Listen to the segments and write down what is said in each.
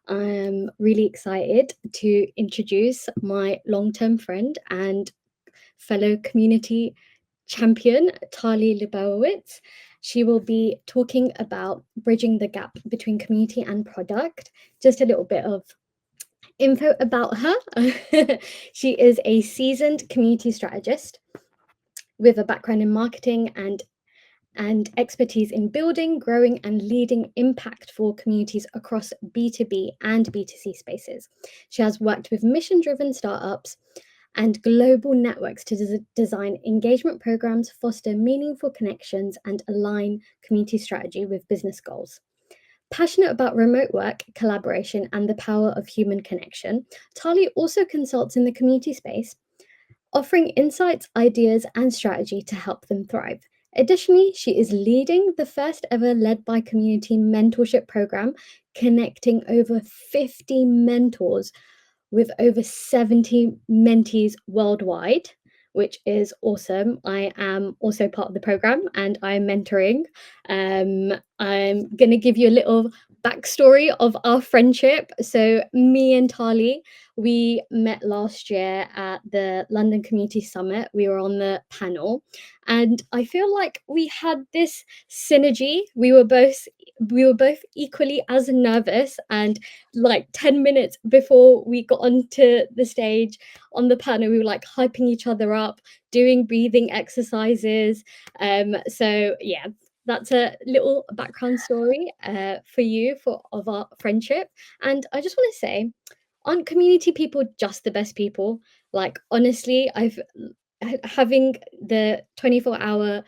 I'm really excited to introduce my long-term friend and fellow community champion, Tali Leibowitz. She will be talking about bridging the gap between community and product. Just a little bit of info about her. She is a seasoned community strategist with a background in marketing and expertise in building, growing, and leading impactful communities across B2B and B2C spaces. She has worked with mission driven startups and global networks to design engagement programs, foster meaningful connections, and align community strategy with business goals. Passionate about remote work, collaboration, and the power of human connection, Tali also consults in the community space, offering insights, ideas, and strategy to help them thrive. Additionally, she is leading the first ever led by community mentorship program, connecting over 50 mentors with over 70 mentees worldwide, which is awesome. I am also part of the program and I'm mentoring. I'm going to give you a little backstory of our friendship. So, me and Tali, we met last year at the London Community Summit. We were on the panel, and I feel like we had this synergy. We were both equally as nervous, and like 10 minutes before we got onto the stage on the panel, we were like hyping each other up, doing breathing exercises. So yeah, that's a little background story for you of our friendship. And I just want to say, aren't community people just the best people? Like honestly, having the 24-hour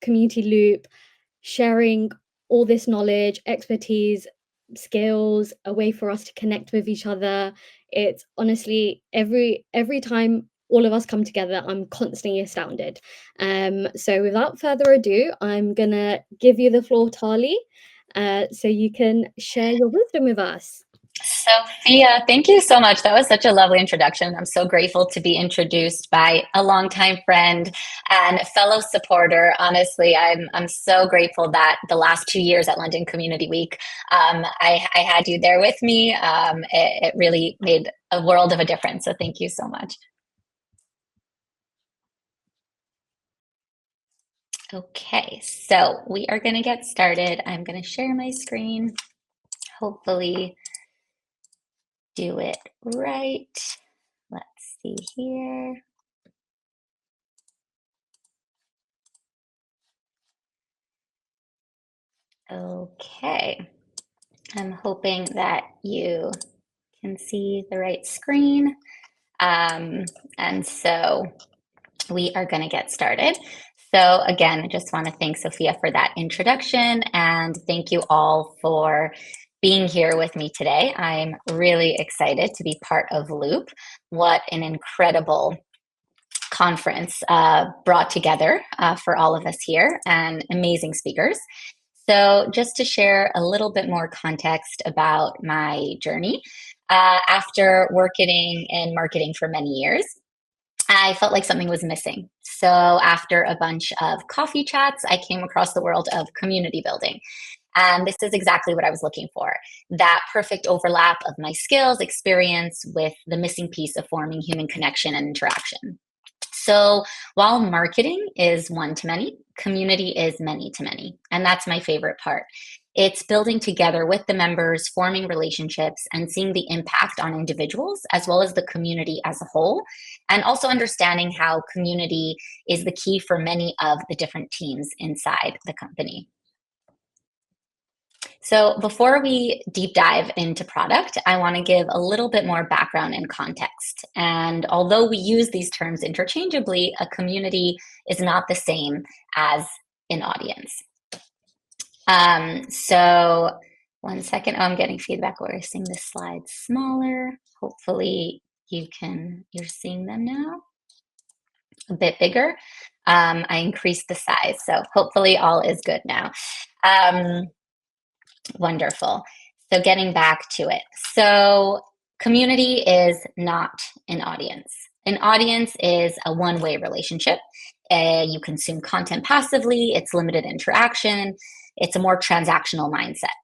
community loop, sharing all this knowledge, expertise, skills, a way for us to connect with each other. It's honestly every time all of us come together, I'm constantly astounded. So without further ado, I'm gonna give you the floor, Tali, so you can share your wisdom with us. Sophia, thank you so much. That was such a lovely introduction. I'm so grateful to be introduced by a longtime friend and fellow supporter. Honestly, I'm so grateful that the last 2 years at London Community Week, I had you there with me. It really made a world of a difference. So thank you so much. Okay, so we are going to get started. I'm going to share my screen. Hopefully do it right. Let's see here. Okay, I'm hoping that you can see the right screen. And so we are going to get started. So again, I just want to thank Sophia for that introduction, and thank you all for being here with me today. I'm really excited to be part of Loop. What an incredible conference brought together for all of us here, and amazing speakers. So just to share a little bit more context about my journey, after working in marketing for many years, I felt like something was missing. So after a bunch of coffee chats, I came across the world of community building. And this is exactly what I was looking for, that perfect overlap of my skills, experience with the missing piece of forming human connection and interaction. So while marketing is one to many, community is many to many. And that's my favorite part. It's building together with the members, forming relationships, and seeing the impact on individuals as well as the community as a whole. And also understanding how community is the key for many of the different teams inside the company. So before we deep dive into product, I want to give a little bit more background and context. And although we use these terms interchangeably, a community is not the same as an audience. So one second. Oh, I'm getting feedback. We're seeing the slides smaller. Hopefully you're seeing them now. A bit bigger. I increased the size, so hopefully all is good now. Wonderful. So getting back to it. So community is not an audience. An audience is a one-way relationship. You consume content passively. It's limited interaction. It's a more transactional mindset.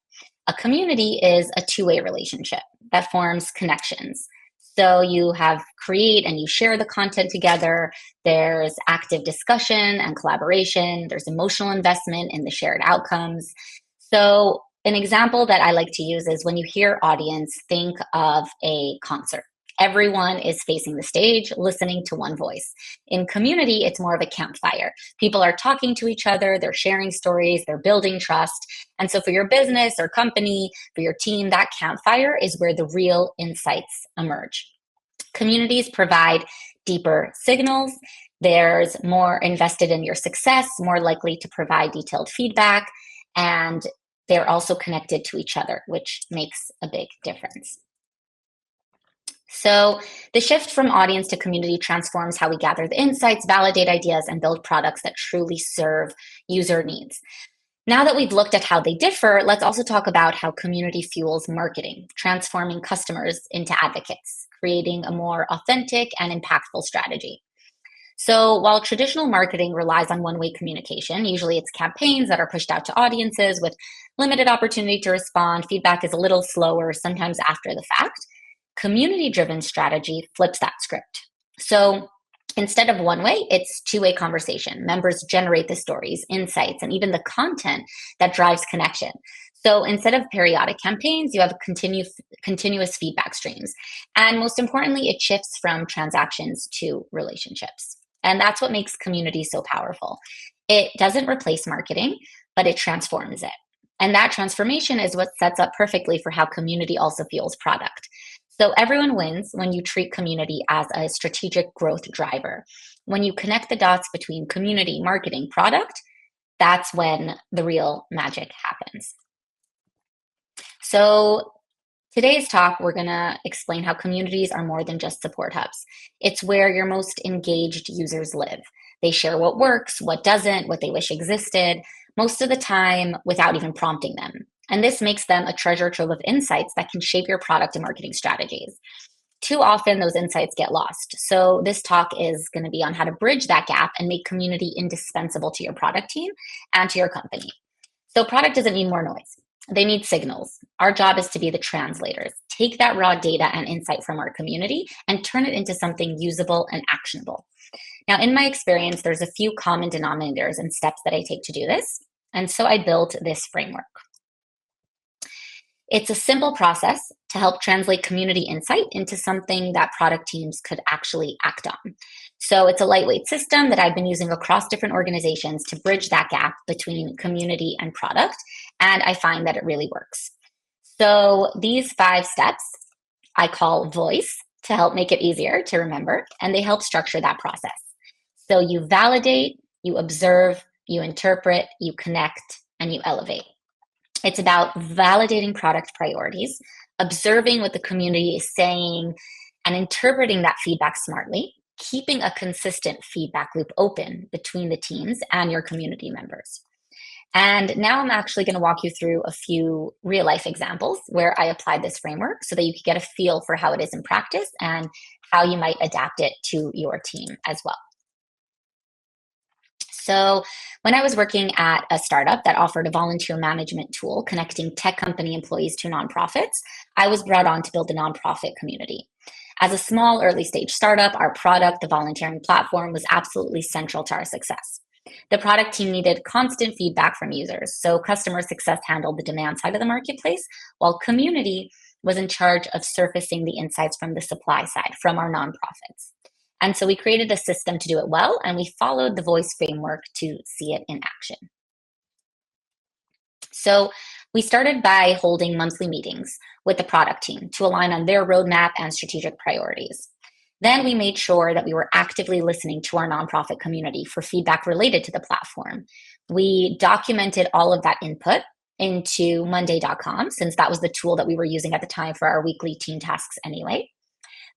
A community is a two-way relationship. that forms connections. So you have create and you share the content together. There's active discussion and collaboration. There's emotional investment in the shared outcomes. So an example that I like to use is when you hear audience, think of a concert. Everyone is facing the stage, listening to one voice. In community, it's more of a campfire. People are talking to each other, they're sharing stories, they're building trust. And so for your business or company, for your team, that campfire is where the real insights emerge. Communities provide deeper signals. There's more invested in your success, more likely to provide detailed feedback, and they're also connected to each other, which makes a big difference. So the shift from audience to community transforms how we gather the insights, validate ideas, and build products that truly serve user needs. Now that we've looked at how they differ, let's also talk about how community fuels marketing, transforming customers into advocates, creating a more authentic and impactful strategy. So while traditional marketing relies on one-way communication, usually it's campaigns that are pushed out to audiences with limited opportunity to respond. Feedback is a little slower, sometimes after the fact. Community-driven strategy flips that script. So instead of one way, it's two-way conversation. Members generate the stories, insights, and even the content that drives connection. So instead of periodic campaigns, you have continuous feedback streams. And most importantly, it shifts from transactions to relationships. And that's what makes community so powerful. It doesn't replace marketing, but it transforms it. And that transformation is what sets up perfectly for how community also fuels product. So everyone wins when you treat community as a strategic growth driver. When you connect the dots between community, marketing, product, that's when the real magic happens. So today's talk, we're going to explain how communities are more than just support hubs. It's where your most engaged users live. They share what works, what doesn't, what they wish existed, most of the time without even prompting them. And this makes them a treasure trove of insights that can shape your product and marketing strategies. Too often, those insights get lost. So this talk is going to be on how to bridge that gap and make community indispensable to your product team and to your company. So product doesn't need more noise. They need signals. Our job is to be the translators. Take that raw data and insight from our community and turn it into something usable and actionable. Now, in my experience, there's a few common denominators and steps that I take to do this. And so I built this framework. It's a simple process to help translate community insight into something that product teams could actually act on. So it's a lightweight system that I've been using across different organizations to bridge that gap between community and product, and I find that it really works. So these 5 steps I call voice to help make it easier to remember, and they help structure that process. So you validate, you observe, you interpret, you connect, and you elevate. It's about validating product priorities, observing what the community is saying, and interpreting that feedback smartly, keeping a consistent feedback loop open between the teams and your community members. And now I'm actually going to walk you through a few real life examples where I applied this framework so that you can get a feel for how it is in practice and how you might adapt it to your team as well. So when I was working at a startup that offered a volunteer management tool connecting tech company employees to nonprofits, I was brought on to build a nonprofit community. As a small early stage startup, our product, the volunteering platform, was absolutely central to our success. The product team needed constant feedback from users, so customer success handled the demand side of the marketplace, while community was in charge of surfacing the insights from the supply side, from our nonprofits. And so we created a system to do it well, and we followed the voice framework to see it in action. So we started by holding monthly meetings with the product team to align on their roadmap and strategic priorities. Then we made sure that we were actively listening to our nonprofit community for feedback related to the platform. We documented all of that input into Monday.com, since that was the tool that we were using at the time for our weekly team tasks anyway.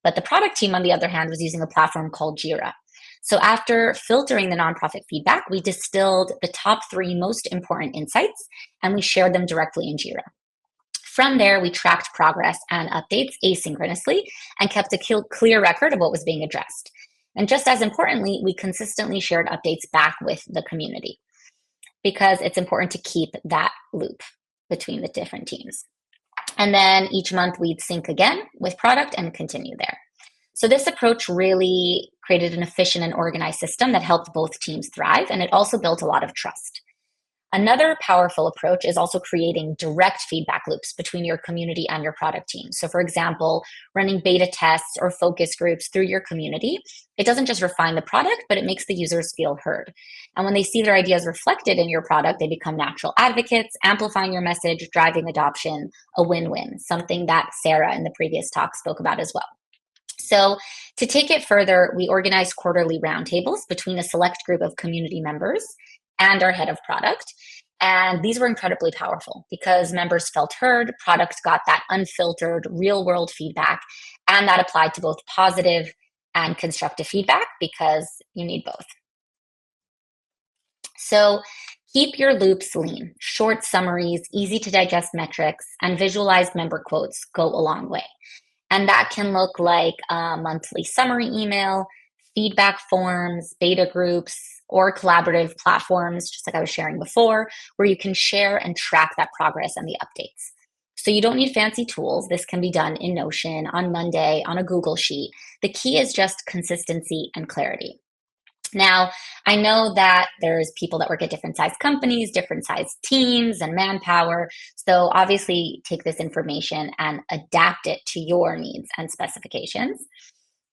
But the product team, on the other hand, was using a platform called Jira. So after filtering the nonprofit feedback, we distilled the top 3 most important insights, and we shared them directly in Jira. From there, we tracked progress and updates asynchronously and kept a clear record of what was being addressed. And just as importantly, we consistently shared updates back with the community, because it's important to keep that loop between the different teams. And then each month we'd sync again with product and continue there. So this approach really created an efficient and organized system that helped both teams thrive, and it also built a lot of trust. Another powerful approach is also creating direct feedback loops between your community and your product team. So for example, running beta tests or focus groups through your community, it doesn't just refine the product, but it makes the users feel heard. And when they see their ideas reflected in your product, they become natural advocates, amplifying your message, driving adoption, a win-win, something that Sarah in the previous talk spoke about as well. So to take it further, we organized quarterly roundtables between a select group of community members and our head of product. And these were incredibly powerful because members felt heard, product got that unfiltered, real world feedback, and that applied to both positive and constructive feedback because you need both. So keep your loops lean. Short summaries, easy to digest metrics, and visualized member quotes go a long way. And that can look like a monthly summary email, feedback forms, beta groups, or collaborative platforms, just like I was sharing before, where you can share and track that progress and the updates. So you don't need fancy tools. This can be done in Notion, on Monday, on a Google Sheet. The key is just consistency and clarity. Now, I know that there's people that work at different size companies, different size teams and manpower. So obviously take this information and adapt it to your needs and specifications.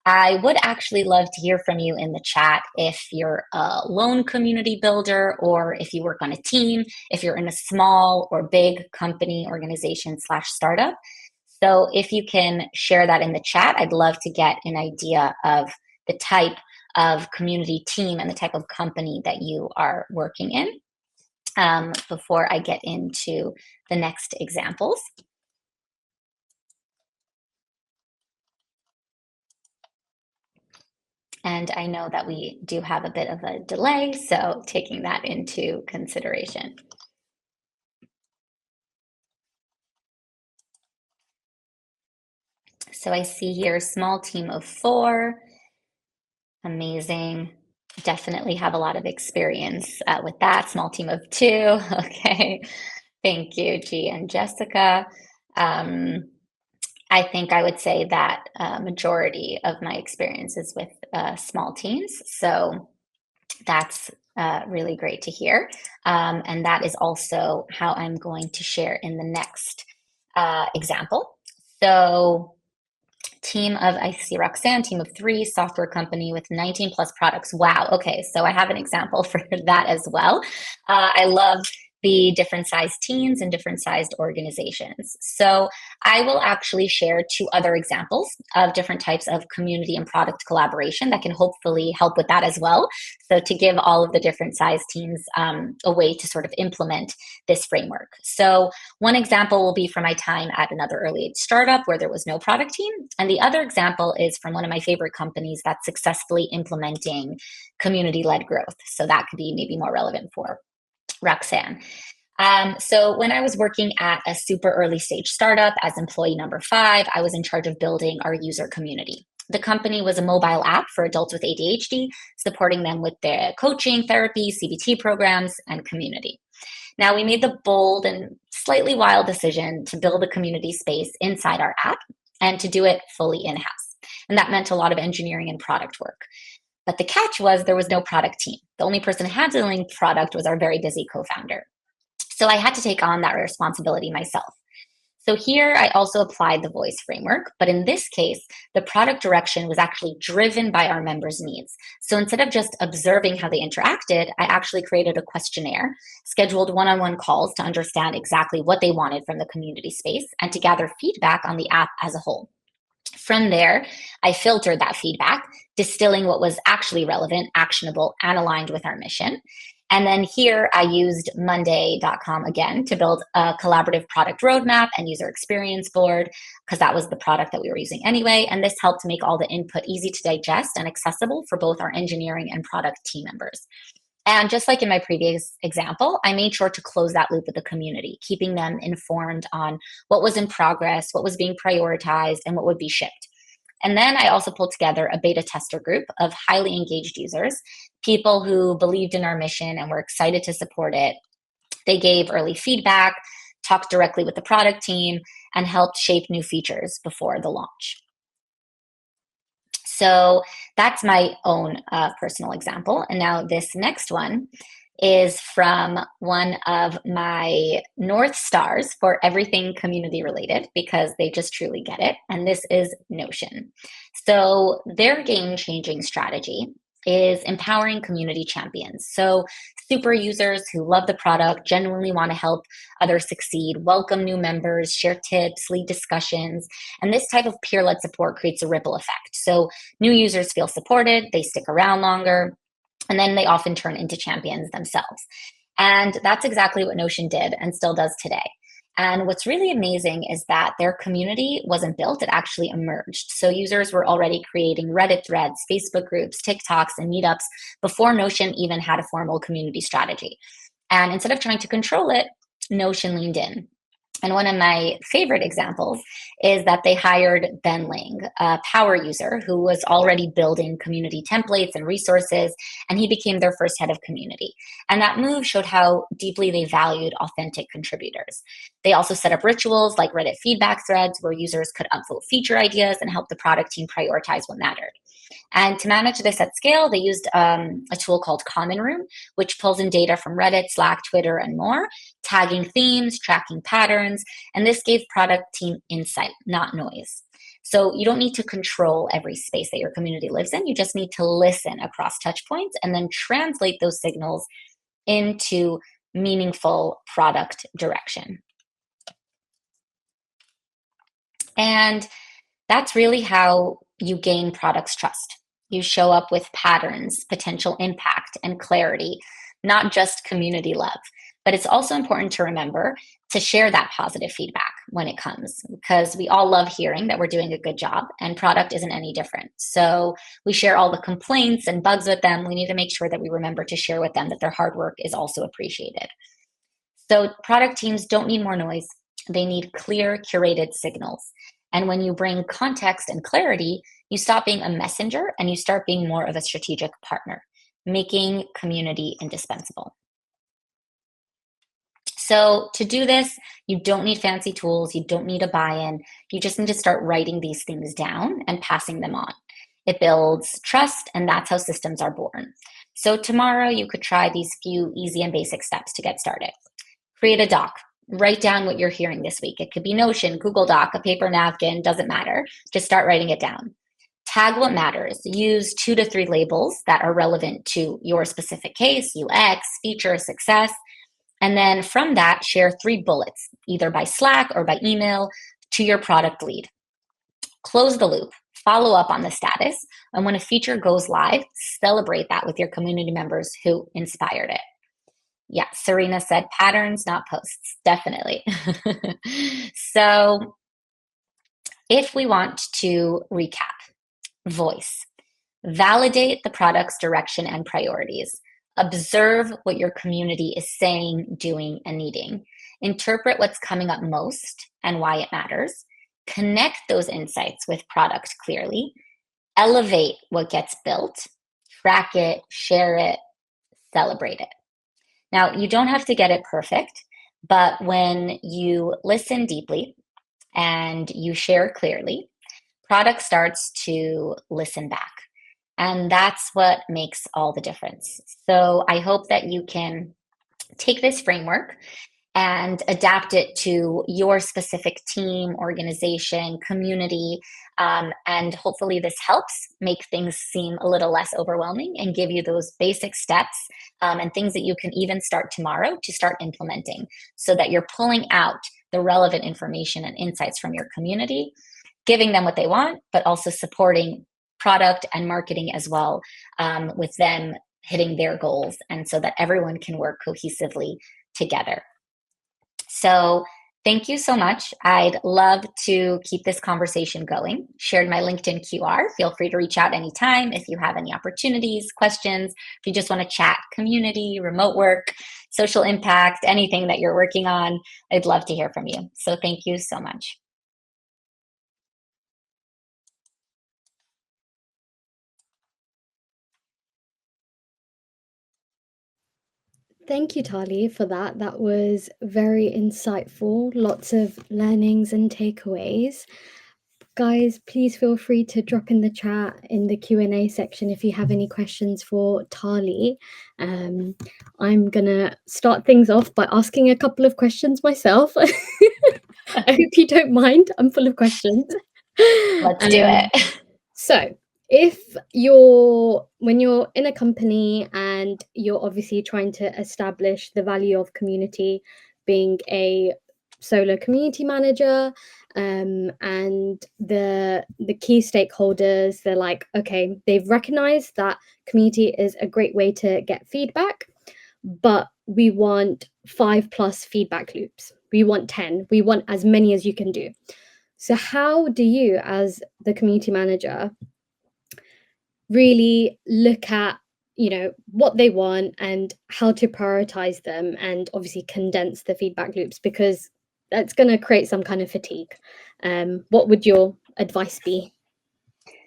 I would actually love to hear from you in the chat if you're a lone community builder or if you work on a team, if you're in a small or big company, organization / startup. So if you can share that in the chat, I'd love to get an idea of the type of community team and the type of company that you are working in before I get into the next examples. And I know that we do have a bit of a delay, so taking that into consideration. So I see here, small team of 4. Amazing. Definitely have a lot of experience with that. Small team of 2. Okay. Thank you, G and Jessica. I think I would say that majority of my experience is with small teams. So that's really great to hear. And that is also how I'm going to share in the next example. So team of, I see Roxanne, team of 3, software company with 19 plus products. Wow. Okay. So I have an example for that as well. I love the different sized teams and different sized organizations. So I will actually share 2 other examples of different types of community and product collaboration that can hopefully help with that as well. So to give all of the different sized teams a way to sort of implement this framework. So one example will be from my time at another early age startup where there was no product team. And the other example is from one of my favorite companies that's successfully implementing community-led growth. So that could be maybe more relevant for Roxanne. So when I was working at a super early stage startup as employee number 5, I was in charge of building our user community. The company was a mobile app for adults with ADHD, supporting them with their coaching, therapy, CBT programs, and community. Now, we made the bold and slightly wild decision to build a community space inside our app and to do it fully in-house. And that meant a lot of engineering and product work. But the catch was there was no product team. The only person handling product was our very busy co-founder. So I had to take on that responsibility myself. So here I also applied the voice framework, but in this case, the product direction was actually driven by our members' needs. So instead of just observing how they interacted, I actually created a questionnaire, scheduled one-on-one calls to understand exactly what they wanted from the community space and to gather feedback on the app as a whole. From there, I filtered that feedback, distilling what was actually relevant, actionable, and aligned with our mission. And then here I used Monday.com again to build a collaborative product roadmap and user experience board because that was the product that we were using anyway. And this helped make all the input easy to digest and accessible for both our engineering and product team members. And just like in my previous example, I made sure to close that loop with the community, keeping them informed on what was in progress, what was being prioritized, and what would be shipped. And then I also pulled together a beta tester group of highly engaged users, people who believed in our mission and were excited to support it. They gave early feedback, talked directly with the product team, and helped shape new features before the launch. So that's my own personal example. And now this next one is from one of my North Stars for everything community related, because they just truly get it. And this is Notion. So their game-changing strategy is empowering community champions. So super users who love the product, genuinely want to help others succeed, welcome new members, share tips, lead discussions. And this type of peer-led support creates a ripple effect. So new users feel supported, they stick around longer, and then they often turn into champions themselves. And that's exactly what Notion did and still does today. And what's really amazing is that their community wasn't built, it actually emerged. So users were already creating Reddit threads, Facebook groups, TikToks, and meetups before Notion even had a formal community strategy. And instead of trying to control it, Notion leaned in. And one of my favorite examples is that they hired Ben Ling, a power user who was already building community templates and resources, and he became their first head of community. And that move showed how deeply they valued authentic contributors. They also set up rituals like Reddit feedback threads where users could upvote feature ideas and help the product team prioritize what mattered. And to manage this at scale, they used a tool called Common Room, which pulls in data from Reddit, Slack, Twitter, and more, tagging themes, tracking patterns, and this gave product team insight, not noise. So you don't need to control every space that your community lives in. You just need to listen across touch points and then translate those signals into meaningful product direction. And that's really how you gain product's trust. You show up with patterns, potential impact, and clarity, not just community love. But it's also important to remember to share that positive feedback when it comes, because we all love hearing that we're doing a good job, and product isn't any different. So we share all the complaints and bugs with them. We need to make sure that we remember to share with them that their hard work is also appreciated. So product teams don't need more noise. They need clear, curated signals. And when you bring context and clarity, you stop being a messenger and you start being more of a strategic partner, making community indispensable. So to do this, you don't need fancy tools. You don't need a buy-in. You just need to start writing these things down and passing them on. It builds trust, and that's how systems are born. So tomorrow you could try these few easy and basic steps to get started. Create a doc. Write down what you're hearing this week. It could be Notion, Google Doc, a paper napkin, doesn't matter. Just start writing it down. Tag what matters. Use 2 to 3 labels that are relevant to your specific case, UX, feature, success. And then from that, share 3 bullets, either by Slack or by email, to your product lead. Close the loop. Follow up on the status. And when a feature goes live, celebrate that with your community members who inspired it. Yeah, Serena said patterns, not posts. Definitely. So if we want to recap, voice, validate the product's direction and priorities. Observe what your community is saying, doing, and needing. Interpret what's coming up most and why it matters. Connect those insights with product clearly. Elevate what gets built. Track it, share it, celebrate it. Now, you don't have to get it perfect, but when you listen deeply and you share clearly, product starts to listen back. And that's what makes all the difference. So I hope that you can take this framework and adapt it to your specific team, organization, community. And hopefully this helps make things seem a little less overwhelming and give you those basic steps and things that you can even start tomorrow to start implementing, so that you're pulling out the relevant information and insights from your community, giving them what they want, but also supporting product and marketing as well, with them hitting their goals, and so that everyone can work cohesively together. So thank you so much. I'd love to keep this conversation going. Shared my LinkedIn QR. Feel free to reach out anytime if you have any opportunities, questions, if you just want to chat community, remote work, social impact, anything that you're working on. I'd love to hear from you. So thank you so much. Thank you, Tali, for that. That was very insightful. Lots of learnings and takeaways. Guys, please feel free to drop in the chat in the Q&A section if you have any questions for Tali. I'm gonna start things off by asking a couple of questions myself. I hope you don't mind. I'm full of questions. Let's do it. So, when you're in a company and you're obviously trying to establish the value of community, being a solo community manager, and the key stakeholders, they're like, okay, they've recognized that community is a great way to get feedback, but we want 5+ feedback loops. We want 10. We want as many as you can do. So how do you, as the community manager, really look at, what they want and how to prioritize them, and obviously condense the feedback loops, because that's going to create some kind of fatigue? What would your advice be?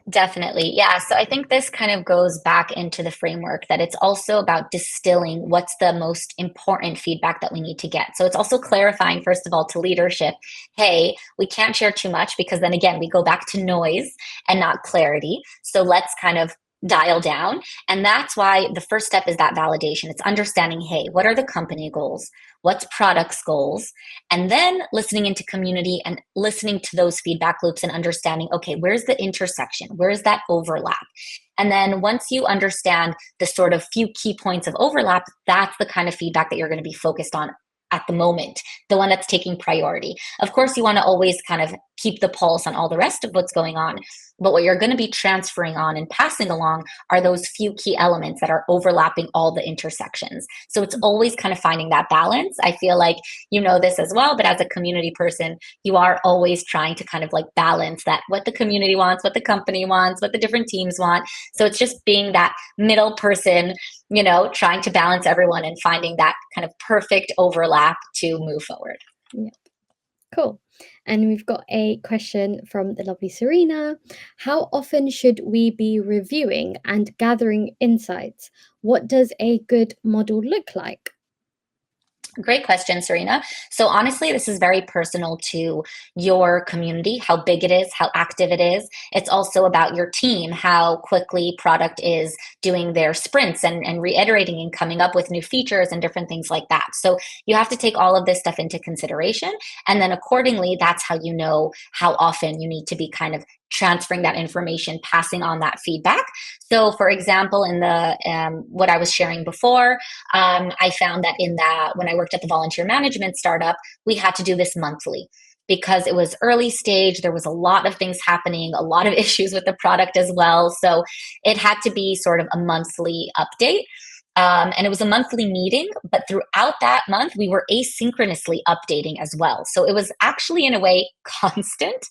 Definitely. Yeah. So I think this kind of goes back into the framework that it's also about distilling what's the most important feedback that we need to get. So it's also clarifying, first of all, to leadership, hey, we can't share too much because then again, we go back to noise and not clarity. So let's kind of dial down. And that's why the first step is that validation. It's understanding, hey, what are the company goals? What's product's goals? And then listening into community and listening to those feedback loops and understanding, okay, where's the intersection? Where's that overlap? And then once you understand the sort of few key points of overlap, that's the kind of feedback that you're going to be focused on at the moment, the one that's taking priority. Of course, you want to always kind of keep the pulse on all the rest of what's going on. But what you're going to be transferring on and passing along are those few key elements that are overlapping all the intersections. So it's always kind of finding that balance. I feel like you know this as well, but as a community person, you are always trying to kind of like balance that, what the community wants, what the company wants, what the different teams want. So it's just being that middle person, trying to balance everyone and finding that kind of perfect overlap to move forward. Yeah. Cool. And we've got a question from the lovely Serena. How often should we be reviewing and gathering insights? What does a good model look like? Great question, Serena. So honestly, this is very personal to your community, how big it is, how active it is. It's also about your team, how quickly product is doing their sprints and reiterating and coming up with new features and different things like that. So you have to take all of this stuff into consideration. And then accordingly, that's how you know how often you need to be kind of transferring that information, passing on that feedback. So for example, in the what I was sharing before, I found that when I worked at the volunteer management startup, we had to do this monthly because it was early stage. There was a lot of things happening, a lot of issues with the product as well. So it had to be sort of a monthly update. And it was a monthly meeting, but throughout that month, we were asynchronously updating as well. So it was actually, in a way, constant,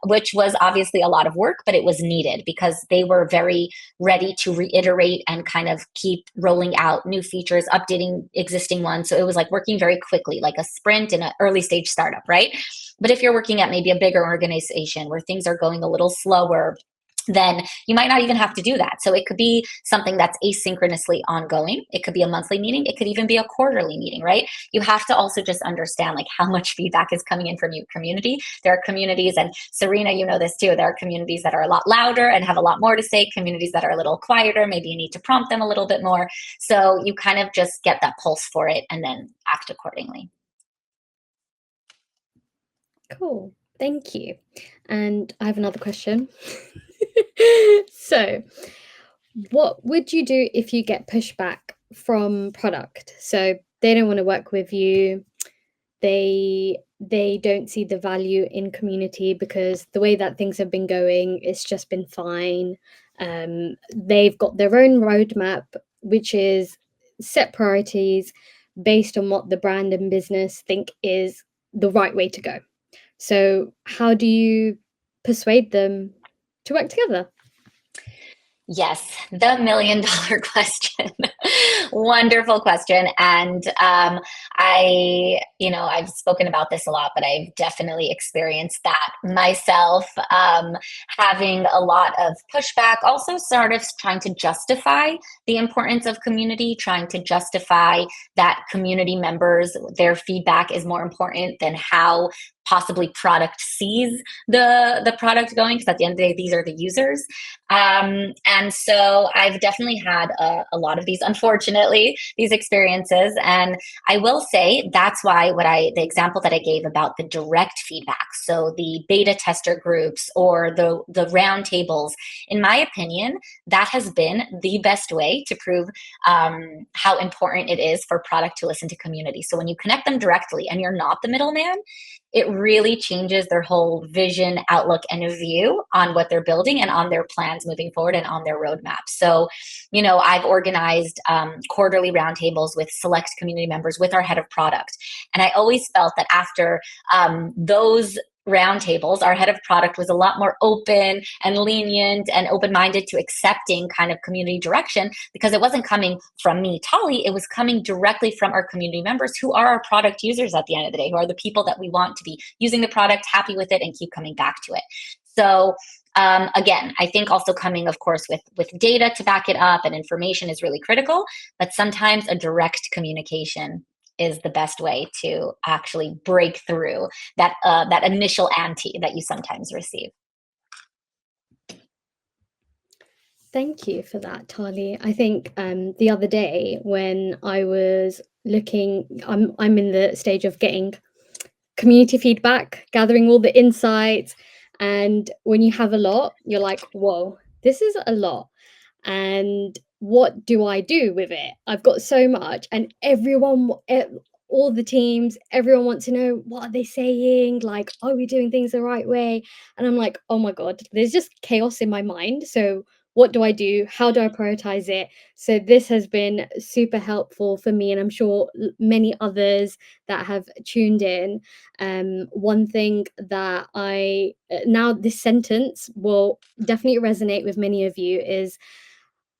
which was obviously a lot of work, but it was needed because they were very ready to reiterate and kind of keep rolling out new features, updating existing ones. So it was like working very quickly, like a sprint in an early stage startup, right? But if you're working at maybe a bigger organization where things are going a little slower, then you might not even have to do that. So it could be something that's asynchronously ongoing. It could be a monthly meeting. It could even be a quarterly meeting, right? You have to also just understand like how much feedback is coming in from your community. There are communities, and Serena, you know this too, there are communities that are a lot louder and have a lot more to say, communities that are a little quieter. Maybe you need to prompt them a little bit more. So you kind of just get that pulse for it and then act accordingly. Cool. Thank you. And I have another question. So, what would you do if you get pushback from product? So they don't want to work with you. They don't see the value in community because the way that things have been going, it's just been fine. They've got their own roadmap, which is set priorities based on what the brand and business think is the right way to go. So how do you persuade them to work together? Yes, the million dollar question. Wonderful question. And I've spoken about this a lot, but I've definitely experienced that myself, having a lot of pushback, also sort of trying to justify the importance of community, trying to justify that community members, their feedback is more important than how possibly product sees the product going, because at the end of the day, these are the users. And so I've definitely had a lot of these, unfortunately, these experiences. And I will say that's why the example that I gave about the direct feedback, so the beta tester groups or the round tables, in my opinion, that has been the best way to prove how important it is for product to listen to community. So when you connect them directly and you're not the middleman, it really changes their whole vision, outlook, and view on what they're building and on their plans moving forward and on their roadmap. So, I've organized quarterly roundtables with select community members with our head of product. And I always felt that after those roundtables, our head of product was a lot more open and lenient and open-minded to accepting kind of community direction, because it wasn't coming from me, Tali, it was coming directly from our community members, who are our product users at the end of the day, who are the people that we want to be using the product, happy with it, and keep coming back to it. So again, I think also coming, of course, with data to back it up and information is really critical, but sometimes a direct communication is the best way to actually break through that initial ante that you sometimes receive. Thank you for that, Tali. I think the other day when I was looking, I'm in the stage of getting community feedback, gathering all the insights, and when you have a lot, you're like, whoa, this is a lot. And what do I do with it? I've got so much, and all the teams, everyone wants to know, what are they saying? Like, are we doing things the right way? And I'm like, oh my God, there's just chaos in my mind. So what do I do? How do I prioritize it? So this has been super helpful for me, and I'm sure many others that have tuned in. One thing that now this sentence will definitely resonate with many of you is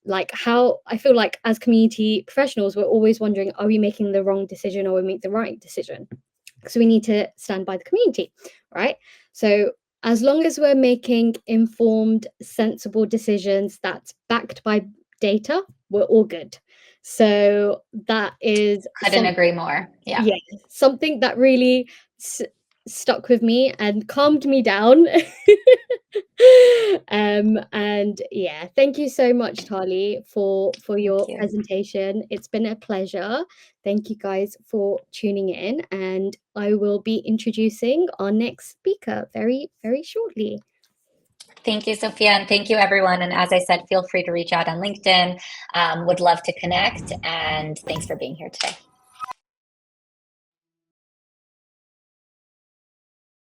like how I feel like as community professionals, we're always wondering, are we making the wrong decision or we make the right decision? So we need to stand by the community, right? So as long as we're making informed, sensible decisions that's backed by data, we're all good. So that is Couldn't agree more. Yeah. Something that really stuck with me and calmed me down. And yeah, thank you so much, Tali, for your presentation. It's been a pleasure. Thank you guys for tuning in, and I will be introducing our next speaker very, very shortly. Thank you, Sophia, and thank you, everyone. And as I said, feel free to reach out on LinkedIn. Would love to connect, and thanks for being here today.